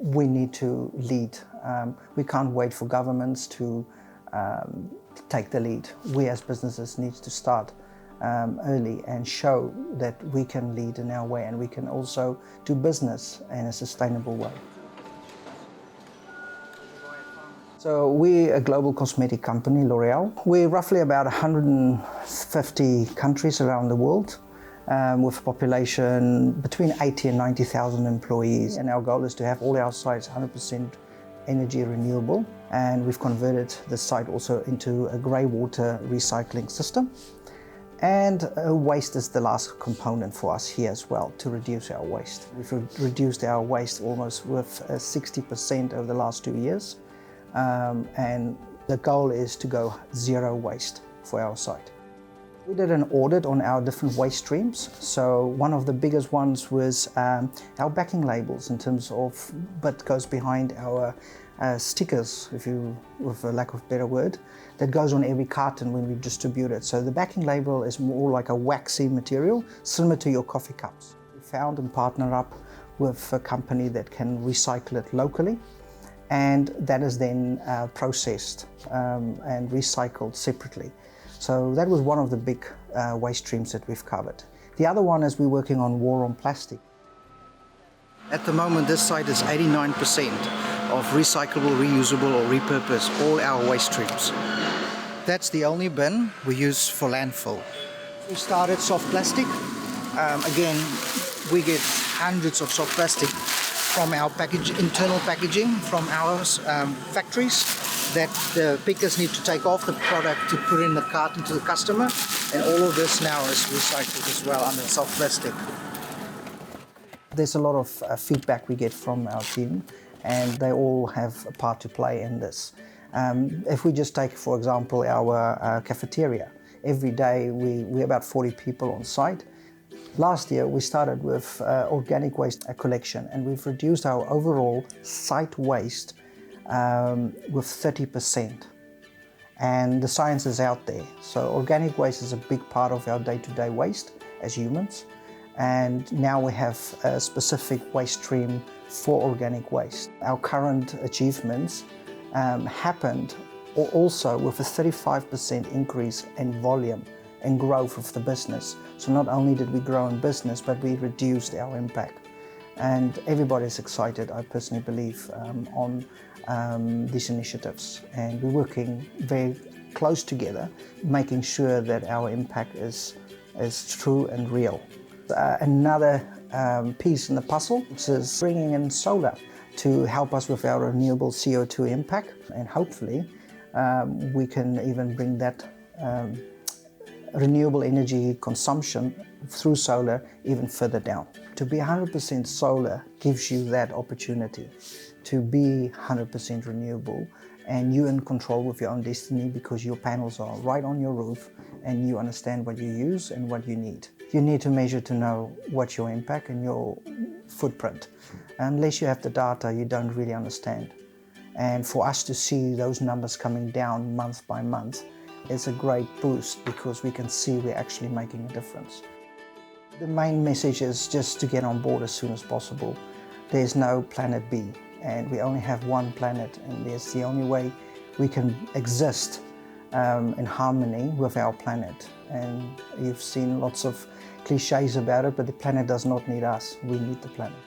we need to lead. We can't wait for governments to take the lead. We as businesses need to start early and show that we can lead in our way, and we can also do business in a sustainable way. So we're a global cosmetic company, L'Oreal. We're roughly about 150 countries around the world, with a population between 80 and 90,000 employees. And our goal is to have all our sites 100% energy renewable. And we've converted the site also into a grey water recycling system. And waste is the last component for us here as well, to reduce our waste. We've reduced our waste almost with 60% over the last 2 years. And the goal is to go zero waste for our site. We did an audit on our different waste streams. So one of the biggest ones was our backing labels, in terms of what goes behind our stickers, with a lack of a better word, that goes on every carton when we distribute it. So the backing label is more like a waxy material, similar to your coffee cups. We found and partnered up with a company that can recycle it locally, and that is then processed and recycled separately. So that was one of the big waste streams that we've covered. The other one is we're working on war on plastic. At the moment, this site is 89% of recyclable, reusable or repurpose all our waste streams. That's the only bin we use for landfill. We started soft plastic. Again, we get hundreds of soft plastic from our internal packaging from our factories, that the pickers need to take off the product to put in the carton to the customer, and all of this now is recycled as well under soft plastic. There's a lot of feedback we get from our team, and they all have a part to play in this. If we just take, for example, our cafeteria, every day we're about 40 people on site. Last year we started with organic waste collection, and we've reduced our overall site waste with 30%. And the science is out there. So organic waste is a big part of our day-to-day waste as humans. And now we have a specific waste stream for organic waste. Our current achievements happened also with a 35% increase in volume and growth of the business. So not only did we grow in business, but we reduced our impact. And everybody's excited, I personally believe, on these initiatives. And we're working very close together, making sure that our impact is true and real. Another piece in the puzzle is bringing in solar to help us with our renewable CO2 impact. And hopefully we can even bring that renewable energy consumption through solar even further down. To be 100% solar gives you that opportunity to be 100% renewable, and you're in control with your own destiny, because your panels are right on your roof and you understand what you use and what you need. You need to measure to know what's your impact and your footprint. Unless you have the data, you don't really understand. And for us to see those numbers coming down month by month is a great boost, because we can see we're actually making a difference. The main message is just to get on board as soon as possible. There's no planet B, and we only have one planet, and that's the only way we can exist in harmony with our planet. And you've seen lots of cliches about it, but the planet does not need us. We need the planet.